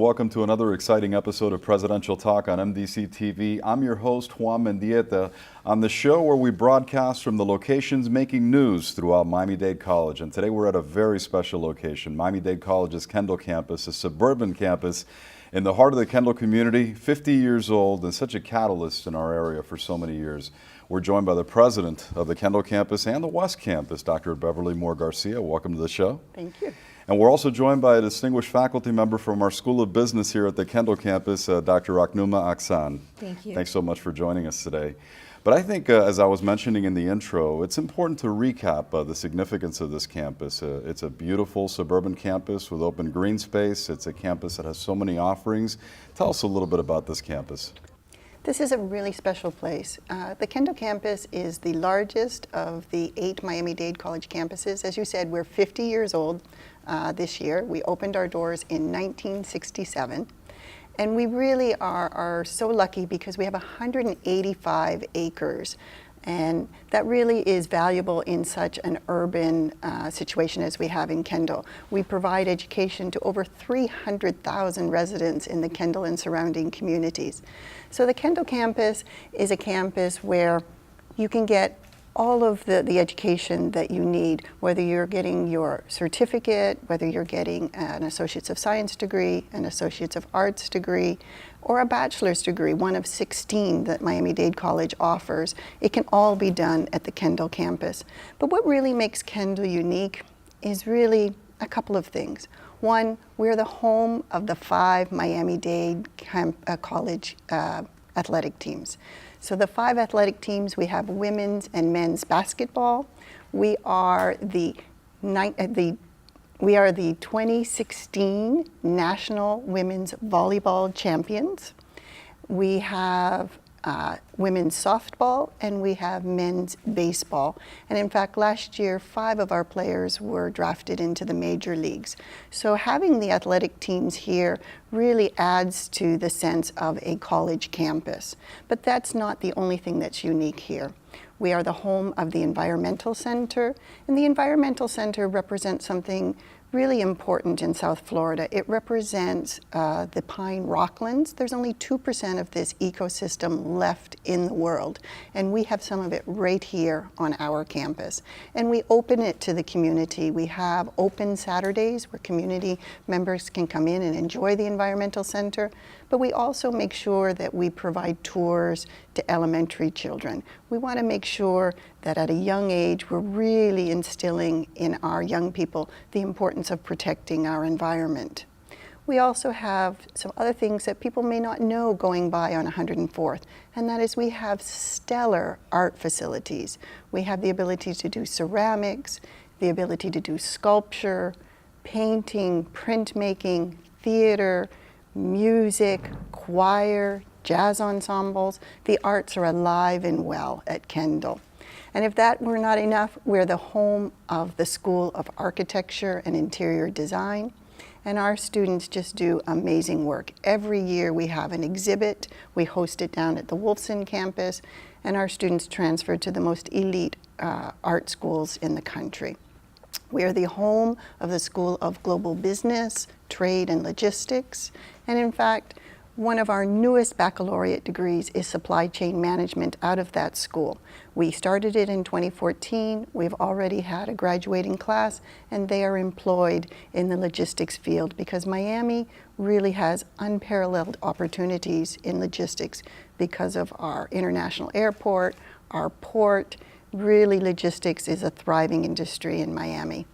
welcome to another exciting episode of Presidential Talk on MDC-TV. I'm your host, Juan Mendieta, on the show where we broadcast from the locations making news throughout Miami Dade College. And today we're at a very special location, Miami Dade College's Kendall campus, a suburban campus in the heart of the Kendall community, 50 years old and such a catalyst in our area for so many years. We're joined by the president of the Kendall campus and the West campus, Dr. Beverly Moore-Garcia. Welcome to the show. Thank you. And we're also joined by a distinguished faculty member from our School of Business here at the Kendall campus, Dr. Aknuma Aksan. Thank you. Thanks so much for joining us today. But I think, as I was mentioning in the intro, it's important to recap the significance of this campus. It's a beautiful suburban campus with open green space. It's a campus that has so many offerings. Tell us a little bit about this campus. This is a really special place. The Kendall campus is the largest of the 8 Miami-Dade College campuses. As you said, we're 50 years old this year. We opened our doors in 1967. And we really are so lucky because we have 185 acres. And that really is valuable in such an urban situation as we have in Kendall. We provide education to over 300,000 residents in the Kendall and surrounding communities. So the Kendall campus is a campus where you can get all of the education that you need, whether you're getting your certificate, whether you're getting an Associates of Science degree, an Associates of Arts degree, or a bachelor's degree, one of 16 that Miami-Dade College offers. It can all be done at the Kendall campus. But what really makes Kendall unique is really a couple of things. One, we're the home of the 5 Miami-Dade College athletic teams. So the 5 athletic teams, we have women's and men's basketball. We are the 2016 National Women's Volleyball Champions. We have women's softball, and we have men's baseball. And in fact, last year, 5 of our players were drafted into the major leagues. So having the athletic teams here really adds to the sense of a college campus. But that's not the only thing that's unique here. We are the home of the Environmental Center, and the Environmental Center represents something really important in South Florida. It represents the pine rocklands. There's only 2% of this ecosystem left in the world, and we have some of it right here on our campus. And we open it to the community. We have open Saturdays where community members can come in and enjoy the Environmental Center, but we also make sure that we provide tours to elementary children. We want to make sure that at a young age we're really instilling in our young people the importance of protecting our environment. We also have some other things that people may not know going by on 104th, and that is we have stellar art facilities. We have the ability to do ceramics, the ability to do sculpture, painting, printmaking, theater, music, choir, jazz ensembles. The arts are alive and well at Kendall. And if that were not enough, we're the home of the School of Architecture and Interior Design. And our students just do amazing work. Every year we have an exhibit. We host it down at the Wolfson campus, and our students transfer to the most elite art schools in the country. We are the home of the School of Global Business, Trade, and Logistics. And in fact, one of our newest baccalaureate degrees is supply chain management out of that school. We started it in 2014. We've already had a graduating class, and they are employed in the logistics field because Miami really has unparalleled opportunities in logistics because of our international airport, our port. Really, logistics is a thriving industry in Miami.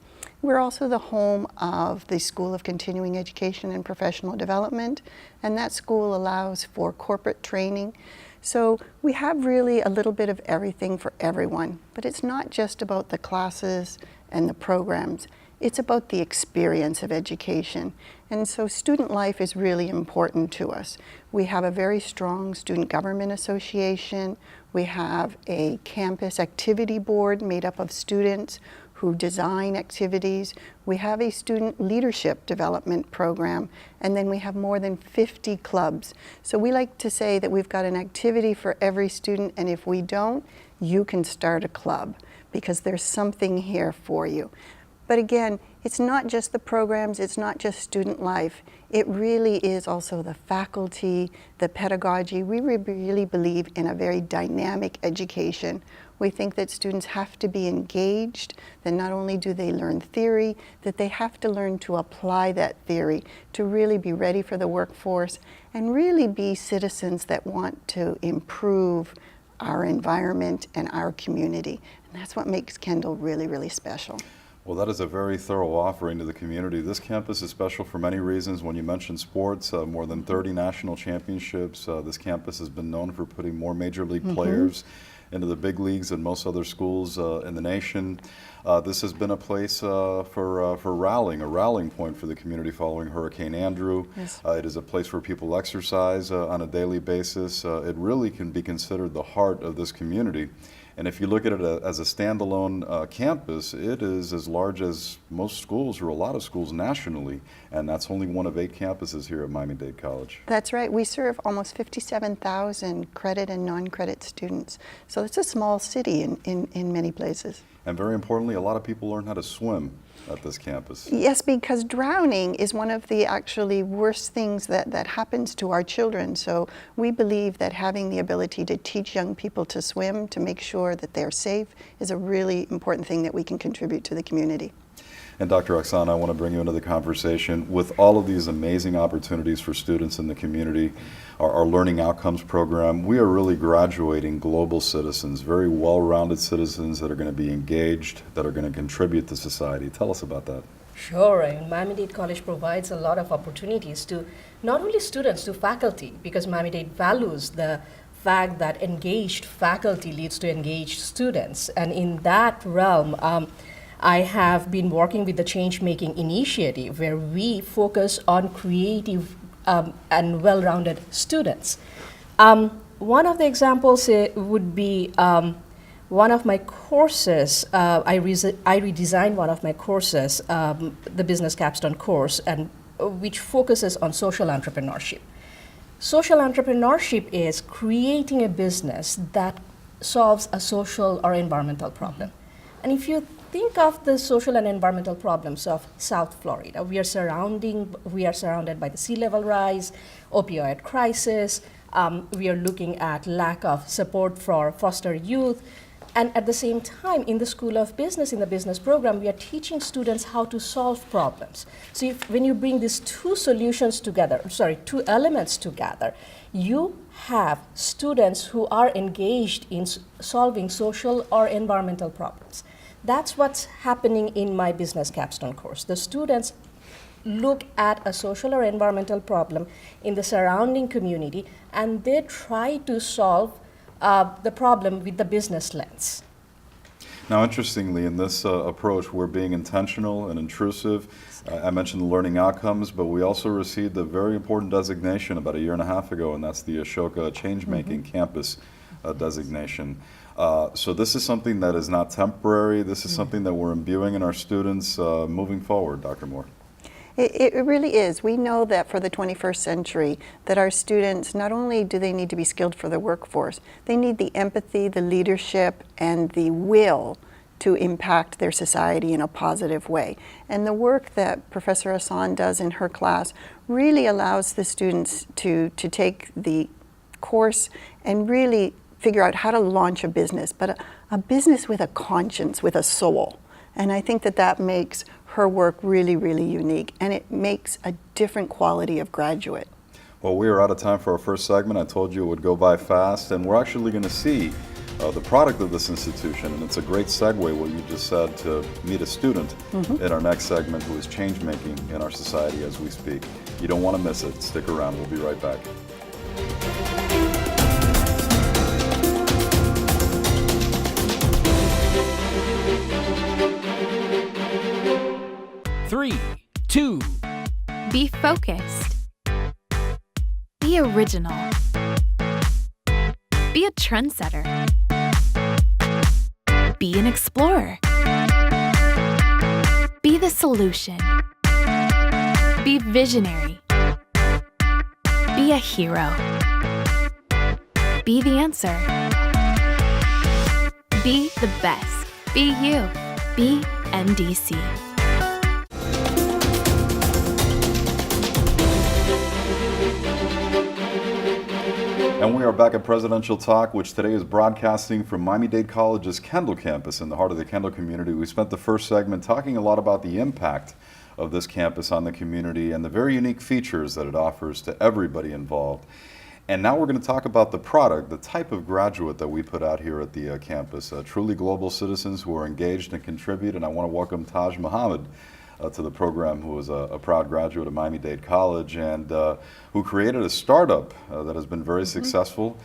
We're also the home of the School of Continuing Education and Professional Development, and that school allows for corporate training. So we have really a little bit of everything for everyone, but it's not just about the classes and the programs. It's about the experience of education. And so student life is really important to us. We have a very strong student government association. We have a campus activity board made up of students who design activities. We have a student leadership development program, and then we have more than 50 clubs. So we like to say that we've got an activity for every student, and if we don't, you can start a club because there's something here for you. But again, it's not just the programs, it's not just student life. It really is also the faculty, the pedagogy. We really believe in a very dynamic education. We think that students have to be engaged, that not only do they learn theory, that they have to learn to apply that theory to really be ready for the workforce and really be citizens that want to improve our environment and our community. And that's what makes Kendall really, really special. Well, that is a very thorough offering to the community. This campus is special for many reasons. When you mentioned sports, more than 30 national championships. This campus has been known for putting more major league players into the big leagues than most other schools in the nation. This has been a place for rallying, a rallying point for the community following Hurricane Andrew. Yes. It is a place where people exercise on a daily basis. It really can be considered the heart of this community. And if you look at it as a standalone campus, it is as large as most schools, or a lot of schools nationally, and that's only one of 8 campuses here at Miami-Dade College. That's right. We serve almost 57,000 credit and non-credit students. So it's a small city in many places. And very importantly, a lot of people learn how to swim at this campus. Yes, because drowning is one of the actually worst things that happens to our children. So we believe that having the ability to teach young people to swim, to make sure that they're safe, is a really important thing that we can contribute to the community. And Dr. Oksana, I want to bring you into the conversation. With all of these amazing opportunities for students in the community, our Learning Outcomes program, we are really graduating global citizens, very well-rounded citizens that are going to be engaged, that are going to contribute to society. Tell us about that. Sure, and Miami Dade College provides a lot of opportunities to not only students, to faculty, because Miami Dade values the fact that engaged faculty leads to engaged students. And in that realm, I have been working with the Change-Making Initiative, where we focus on creative and well-rounded students. One of the examples would be one of my courses. I redesigned one of my courses, the Business Capstone course, and which focuses on social entrepreneurship. Social entrepreneurship is creating a business that solves a social or environmental problem. And if you think of the social and environmental problems of South Florida, we are surrounded by the sea level rise, opioid crisis. We are looking at lack of support for foster youth. And at the same time, in the School of Business, in the business program, we are teaching students how to solve problems. So when you bring these two elements together, you have students who are engaged in solving social or environmental problems. That's what's happening in my Business Capstone course. The students look at a social or environmental problem in the surrounding community, and they try to solve the problem with the business lens. Now, interestingly, in this approach, we're being intentional and intrusive. I mentioned the learning outcomes, but we also received a very important designation about a year and a half ago, and that's the Ashoka Change-Making Campus designation. So this is something that is not temporary. This is something that we're imbuing in our students moving forward, Dr. Moore. It really is. We know that for the 21st century, that our students, not only do they need to be skilled for the workforce, they need the empathy, the leadership, and the will to impact their society in a positive way. And the work that Professor Hassan does in her class really allows the students to take the course and really figure out how to launch a business, but a business with a conscience, with a soul. And I think that makes her work really, really unique, and it makes a different quality of graduate. Well, we are out of time for our first segment. I told you it would go by fast, and we're actually going to see the product of this institution, and it's a great segue, what you just said, to meet a student in our next segment who is change-making in our society as we speak. You don't want to miss it. Stick around. We'll be right back. Three, two. Be focused. Be original. Be a trendsetter. Be an explorer. Be the solution. Be visionary. Be a hero. Be the answer. Be the best. Be you. Be MDC. And we are back at Presidential Talk, which today is broadcasting from Miami Dade College's Kendall campus in the heart of the Kendall community. We spent the first segment talking a lot about the impact of this campus on the community and the very unique features that it offers to everybody involved. And now we're going to talk about the product, the type of graduate that we put out here at the campus, truly global citizens who are engaged and contribute. And I want to welcome Taj Muhammad to the program, who is a proud graduate of Miami Dade College and who created a startup that has been very successful.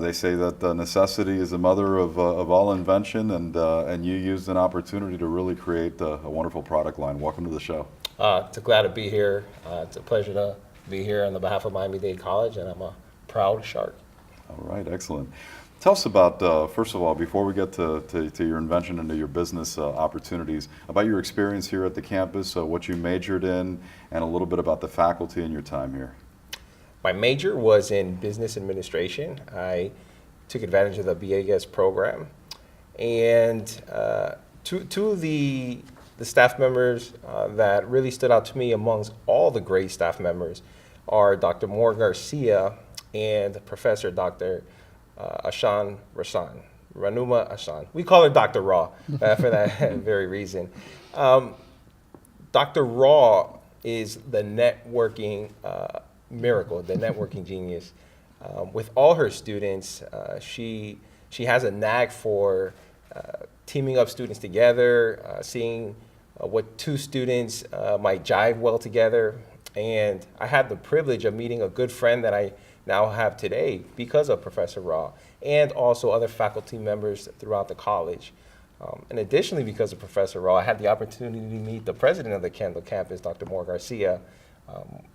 They say that necessity is the mother of all invention, and you used an opportunity to really create a wonderful product line. Welcome to the show. It's glad to be here. It's a pleasure to be here on the behalf of Miami Dade College, and I'm a proud shark. All right, excellent. Tell us about, first of all, before we get to your invention and to your business opportunities, about your experience here at the campus, what you majored in, and a little bit about the faculty and your time here. My major was in business administration. I took advantage of the BAS program. And two of the staff members that really stood out to me amongst all the great staff members are Dr. Moore-Garcia and Professor Dr. Ranuma Ashan. We call her Dr. Raw for that very reason. Dr. Raw is the networking miracle, the networking genius. With all her students, she has a knack for teaming up students together, seeing what two students might jive well together. And I had the privilege of meeting a good friend that I now have today because of Professor Raw and also other faculty members throughout the college. And additionally, because of Professor Raw, I had the opportunity to meet the president of the Kendall campus, Dr. Moore-Garcia.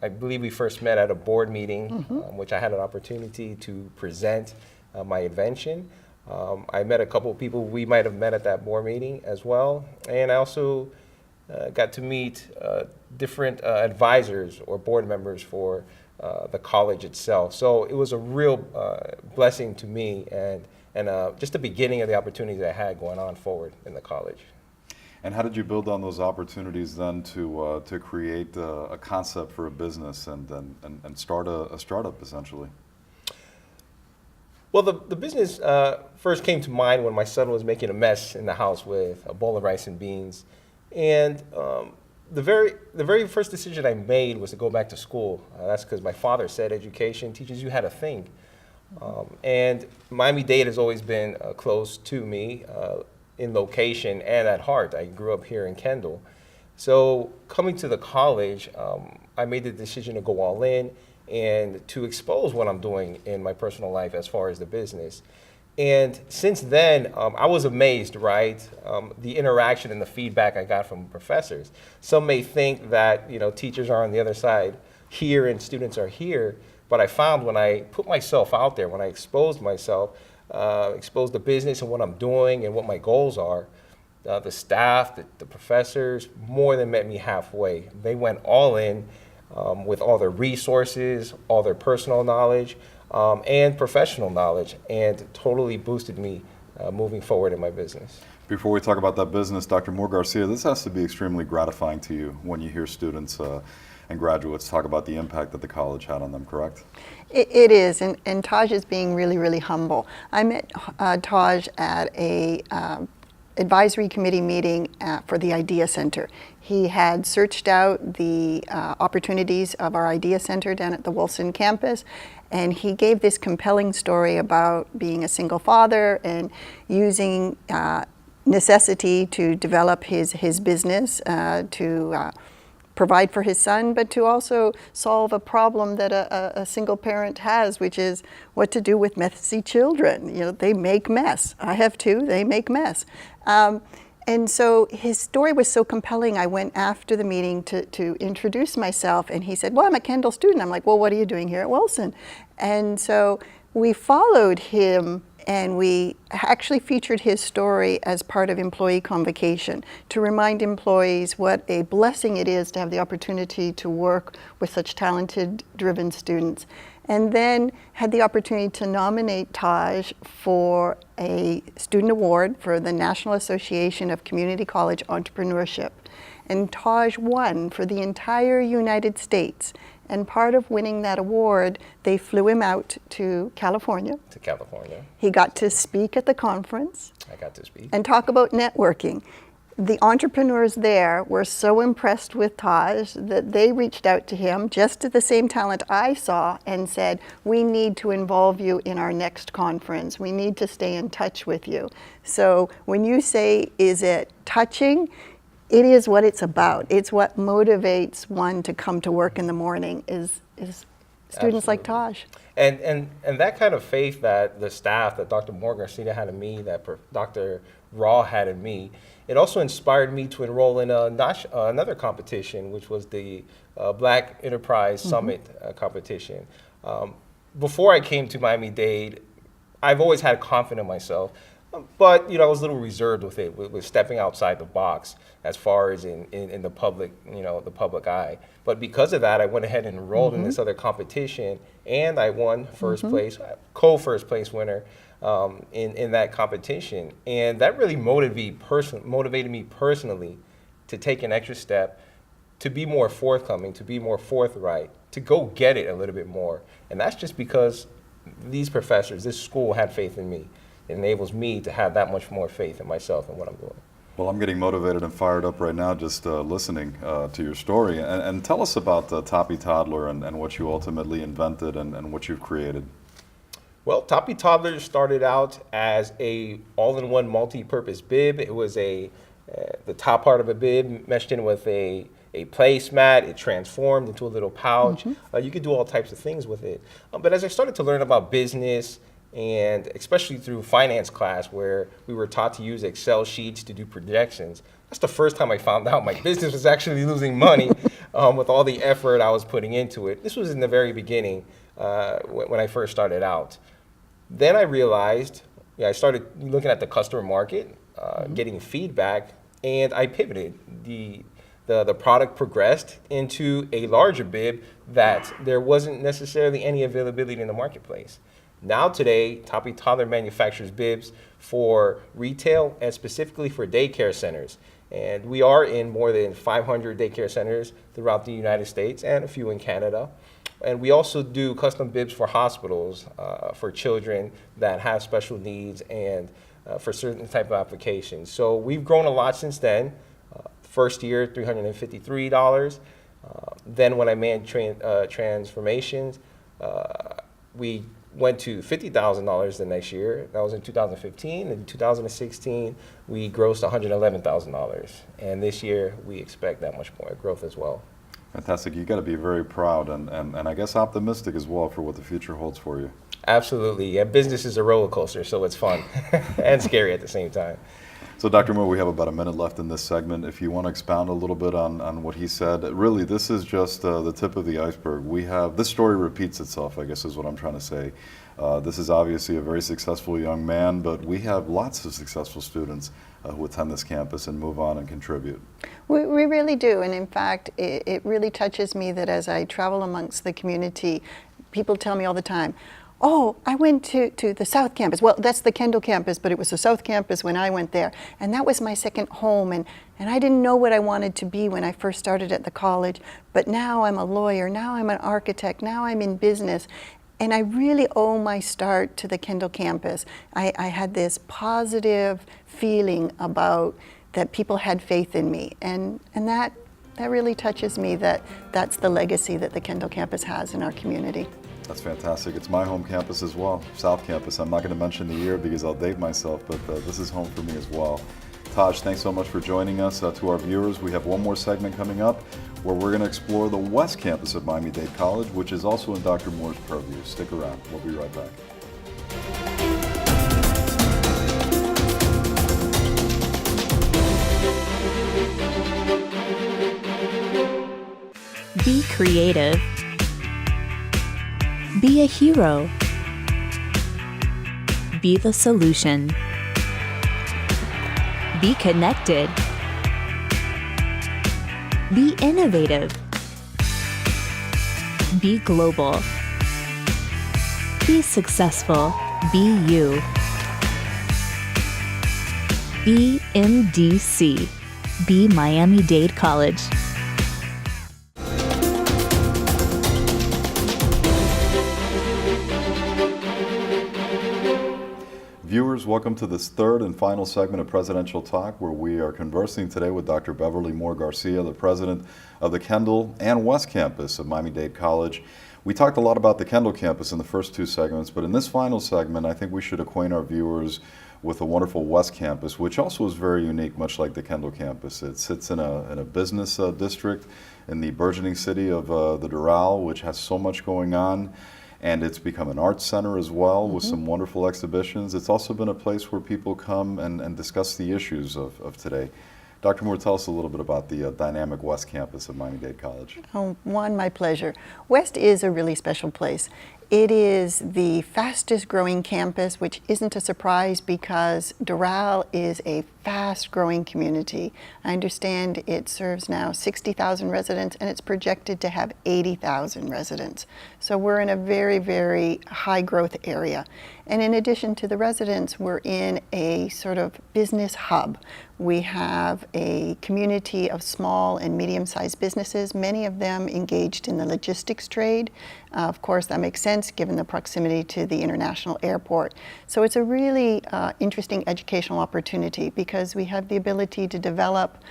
I believe we first met at a board meeting, which I had an opportunity to present my invention. I met a couple of people we might have met at that board meeting as well. And I also got to meet different advisors or board members for the college itself. So it was a real blessing to me and just the beginning of the opportunities I had going on forward in the college. And how did you build on those opportunities then to create a concept for a business and start a startup essentially? Well, the business first came to mind when my son was making a mess in the house with a bowl of rice and beans. And the very first decision I made was to go back to school. That's because my father said education teaches you how to think. And Miami-Dade has always been close to me in location and at heart. I grew up here in Kendall. So coming to the college, I made the decision to go all in and to expose what I'm doing in my personal life as far as the business. And since then, I was amazed, right? The interaction and the feedback I got from professors. Some may think that, teachers are on the other side here and students are here, but I found when I put myself out there, when I exposed myself, exposed the business and what I'm doing and what my goals are, the staff, the professors, more than met me halfway. They went all in with all their resources, all their personal knowledge, and professional knowledge, and totally boosted me moving forward in my business. Before we talk about that business, Dr. Moore-Garcia, this has to be extremely gratifying to you when you hear students and graduates talk about the impact that the college had on them, correct? It is, and Taj is being really, really humble. I met Taj at a advisory committee meeting for the Idea Center. He had searched out the opportunities of our Idea Center down at the Wilson campus, and he gave this compelling story about being a single father and using necessity to develop his business to provide for his son, but to also solve a problem that a single parent has, which is what to do with messy children. They make mess. I have two, they make mess. And so his story was so compelling, I went after the meeting to introduce myself, and he said, well, I'm a Kendall student. I'm like, well, what are you doing here at Wilson? And so we followed him, and we actually featured his story as part of employee convocation to remind employees what a blessing it is to have the opportunity to work with such talented, driven students. And then had the opportunity to nominate Taj for a student award for the National Association of Community College Entrepreneurship. And Taj won for the entire United States. And part of winning that award, they flew him out to California. To California. He got to speak at the conference I got to speak. and talk about networking. The entrepreneurs there were so impressed with Taj that they reached out to him, just to the same talent I saw, and said, we need to involve you in our next conference. We need to stay in touch with you. So when you say, is it touching? It is what it's about. It's what motivates one to come to work in the morning is students like Taj. And that kind of faith that the staff, that Dr. Moore-Garcia had in me, that Dr. Raw had in me, it also inspired me to enroll in another competition, which was the Black Enterprise Summit competition. Before I came to Miami-Dade, I've always had confidence in myself, but I was a little reserved with it, with stepping outside the box as far as in the public, the public eye. But because of that, I went ahead and enrolled in this other competition, and I won first place, co-first place winner in that competition. And that really motivated me personally to take an extra step, to be more forthcoming, to be more forthright, to go get it a little bit more. And that's just because these professors, this school had faith in me. It enables me to have that much more faith in myself and what I'm doing. Well, I'm getting motivated and fired up right now just listening to your story. And tell us about Toppy Toddler and what you ultimately invented and what you've created. Well, Toppy Toddler started out as a all-in-one multi-purpose bib. It was the top part of a bib meshed in with a placemat. It transformed into a little pouch. You could do all types of things with it. But as I started to learn about business, and especially through finance class where we were taught to use Excel sheets to do projections, that's the first time I found out my business was actually losing money with all the effort I was putting into it. This was in the very beginning when I first started out. Then I realized, I started looking at the customer market, getting feedback, and I pivoted. The product progressed into a larger bib that there wasn't necessarily any availability in the marketplace. Now today, Toppy Toddler manufactures bibs for retail and specifically for daycare centers. And we are in more than 500 daycare centers throughout the United States and a few in Canada. And we also do custom bibs for hospitals, for children that have special needs and for certain type of applications. So we've grown a lot since then. First year, $353. Then when I made transformations, we went to $50,000 the next year. That was in 2015. In 2016, we grossed $111,000. And this year, we expect that much more growth as well. Fantastic. You got to be very proud and I guess optimistic as well for what the future holds for you. Absolutely. Yeah, business is a roller coaster, so it's fun and scary at the same time. So Dr. Moore, we have about a minute left in this segment. If you want to expound a little bit on what he said, really this is just the tip of the iceberg. This story repeats itself, I guess is what I'm trying to say. This is obviously a very successful young man, but we have lots of successful students who attend this campus and move on and contribute. We really do, and in fact, it really touches me that as I travel amongst the community, people tell me all the time, oh, I went to the South Campus. Well, that's the Kendall campus, but it was the South Campus when I went there. And that was my second home. And I didn't know what I wanted to be when I first started at the college. But now I'm a lawyer. Now I'm an architect. Now I'm in business. And I really owe my start to the Kendall campus. I had this positive feeling about that people had faith in me. And that really touches me that's the legacy that the Kendall campus has in our community. That's fantastic. It's my home campus as well, South Campus. I'm not going to mention the year because I'll date myself, but this is home for me as well. Taj, thanks so much for joining us. To our viewers, we have one more segment coming up where we're going to explore the West Campus of Miami Dade College, which is also in Dr. Moore's purview. Stick around. We'll be right back. Be creative. Be a hero. Be the solution. Be connected. Be innovative. Be global. Be successful. Be you. Be MDC. Be Miami Dade College. Viewers, welcome to this third and final segment of Presidential Talk, where we are conversing today with Dr. Beverly Moore-Garcia, the president of the Kendall and West Campus of Miami Dade College. We talked a lot about the Kendall campus in the first two segments, but in this final segment, I think we should acquaint our viewers with the wonderful West Campus, which also is very unique, much like the Kendall campus. It sits in a business district in the burgeoning city of the Doral, which has so much going on. And it's become an arts center as well, with some wonderful exhibitions. It's also been a place where people come and discuss the issues of today. Dr. Moore, tell us a little bit about the dynamic West Campus of Miami Dade College. Oh, Juan, my pleasure. West is a really special place. It is the fastest growing campus, which isn't a surprise because Doral is a fast growing community. I understand it serves now 60,000 residents and it's projected to have 80,000 residents. So we're in a very, very high growth area. And in addition to the residents, we're in a sort of business hub. We have a community of small and medium-sized businesses, many of them engaged in the logistics trade. Of course, that makes sense given the proximity to the international airport. So it's a really interesting educational opportunity because we have the ability to develop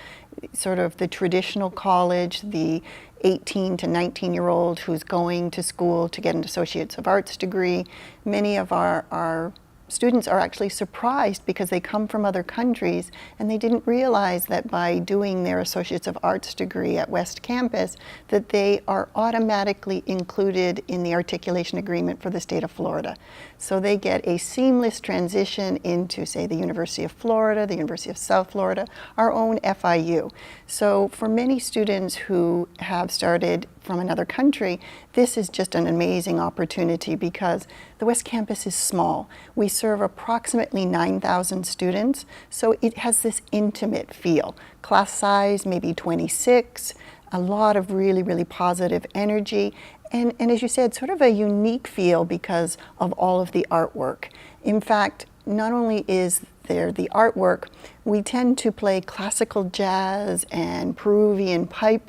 sort of the traditional college, the 18 to 19-year-old who's going to school to get an Associates of Arts degree. Many of our students are actually surprised because they come from other countries and they didn't realize that by doing their Associates of Arts degree at West Campus that they are automatically included in the articulation agreement for the state of Florida. So they get a seamless transition into, say, the University of Florida, the University of South Florida, our own FIU. So for many students who have started from another country, this is just an amazing opportunity because the West Campus is small. We serve approximately 9,000 students, so it has this intimate feel. Class size maybe 26, a lot of really, really positive energy, and as you said, sort of a unique feel because of all of the artwork. In fact, not only is there the artwork, we tend to play classical jazz and Peruvian pipe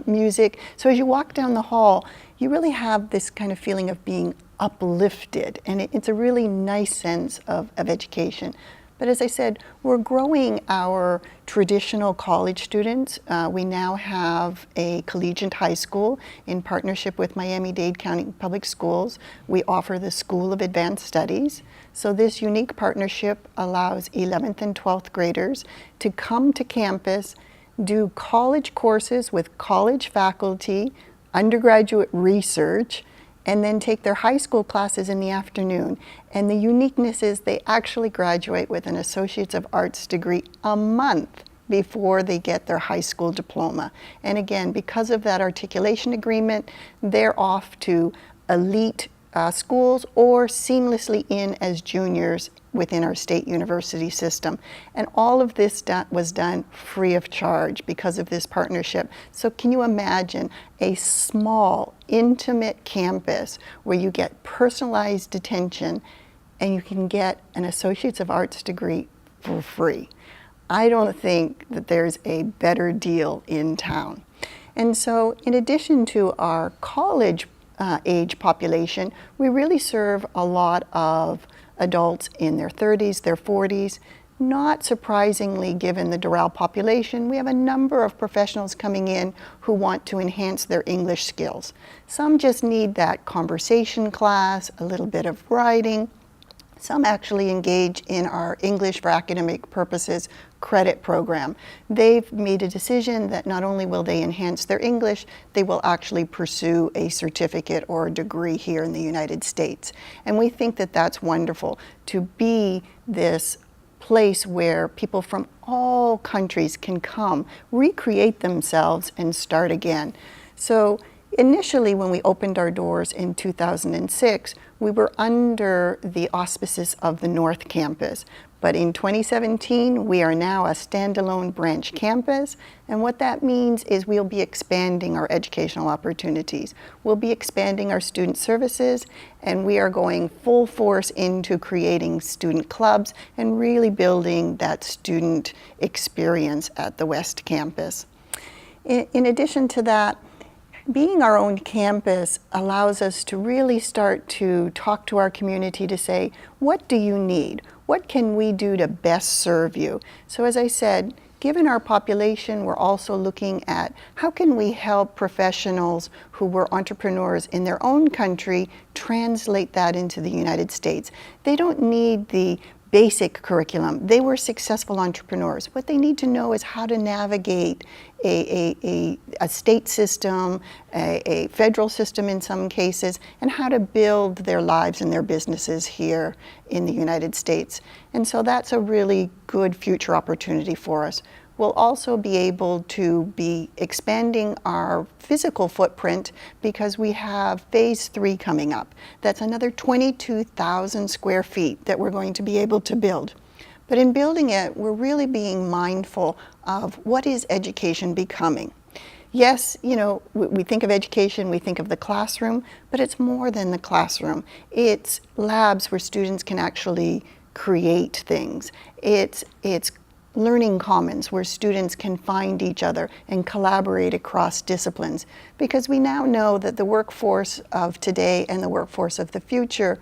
music. So as you walk down the hall, you really have this kind of feeling of being uplifted, and it's a really nice sense of education. But as I said, we're growing our traditional college students. We now have a collegiate high school in partnership with Miami-Dade County Public Schools. We offer the School of Advanced Studies. So this unique partnership allows 11th and 12th graders to come to campus, do college courses with college faculty, undergraduate research, and then take their high school classes in the afternoon. And the uniqueness is they actually graduate with an Associates of Arts degree a month before they get their high school diploma. And again, because of that articulation agreement, they're off to elite schools or seamlessly in as juniors within our state university system. And all of this was done free of charge because of this partnership. So can you imagine a small, intimate campus where you get personalized attention and you can get an Associates of Arts degree for free? I don't think that there's a better deal in town. And so in addition to our college age population, we really serve a lot of adults in their 30s, their 40s. Not surprisingly, given the Doral population, we have a number of professionals coming in who want to enhance their English skills. Some just need that conversation class, a little bit of writing. Some actually engage in our English for Academic Purposes credit program. They've made a decision that not only will they enhance their English, they will actually pursue a certificate or a degree here in the United States. And we think that that's wonderful to be this place where people from all countries can come, recreate themselves, and start again. So initially, when we opened our doors in 2006, we were under the auspices of the North Campus. But in 2017, we are now a standalone branch campus. And what that means is we'll be expanding our educational opportunities. We'll be expanding our student services, and we are going full force into creating student clubs and really building that student experience at the West Campus. In addition to that, Being our own campus allows us to really start to talk to our community to say, what do you need? What can we do to best serve you? So as I said, given our population, we're also looking at how can we help professionals who were entrepreneurs in their own country translate that into the United States. They don't need the basic curriculum. They were successful entrepreneurs. What they need to know is how to navigate a state system, a federal system in some cases, and how to build their lives and their businesses here in the United States. And so that's a really good future opportunity for us. We'll also be able to be expanding our physical footprint because we have phase 3 coming up. That's another 22,000 square feet that we're going to be able to build. But in building it, we're really being mindful of what is education becoming. Yes, you know, we think of education, we think of the classroom, but it's more than the classroom. It's labs where students can actually create things. It's learning commons where students can find each other and collaborate across disciplines. Because we now know that the workforce of today and the workforce of the future,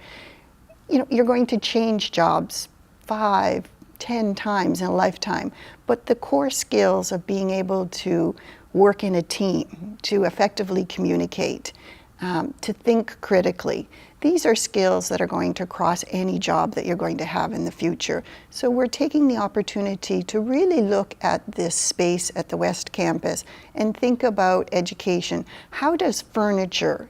you know, you're going to change jobs 5, 10 times in a lifetime. But the core skills of being able to work in a team, to effectively communicate, to think critically, these are skills that are going to cross any job that you're going to have in the future. So we're taking the opportunity to really look at this space at the West Campus and think about education. How does furniture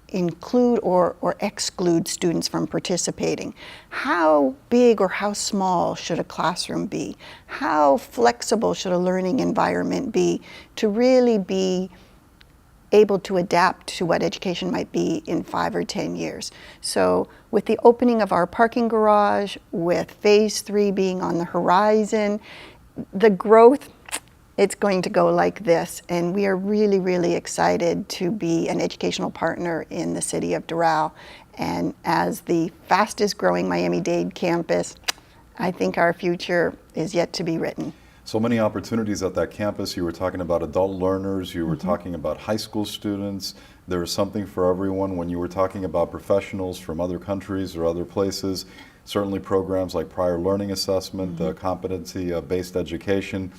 include or exclude students from participating? How big or how small should a classroom be? How flexible should a learning environment be to really be able to adapt to what education might be in 5 or 10 years. So with the opening of our parking garage, with phase 3 being on the horizon, the growth, it's going to go like this. And we are really, really excited to be an educational partner in the city of Doral. And as the fastest growing Miami-Dade campus, I think our future is yet to be written. So many opportunities at that campus. You were talking about adult learners, you were talking about high school students. There is something for everyone. When you were talking about professionals from other countries or other places, certainly programs like prior learning assessment, competency-based education,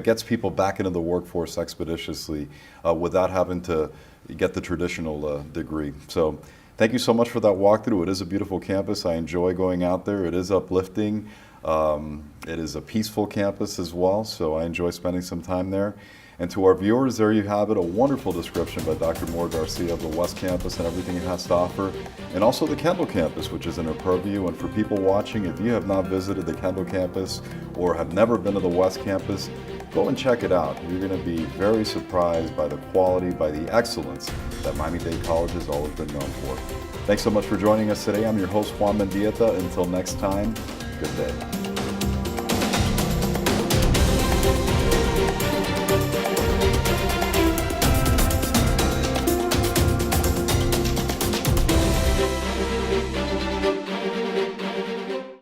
gets people back into the workforce expeditiously without having to get the traditional degree. So thank you so much for that walkthrough. It is a beautiful campus. I enjoy going out there. It is uplifting. It is a peaceful campus as well, so I enjoy spending some time there. And to our viewers, there you have it, a wonderful description by Dr. Moore-Garcia of the West Campus and everything it has to offer, and also the Kendall Campus, which is in her purview. And for people watching, if you have not visited the Kendall Campus or have never been to the West Campus, go and check it out. You're going to be very surprised by the quality, by the excellence that Miami-Dade College has always been known for. Thanks so much for joining us today. I'm your host, Juan Mendieta. Until next time, good day.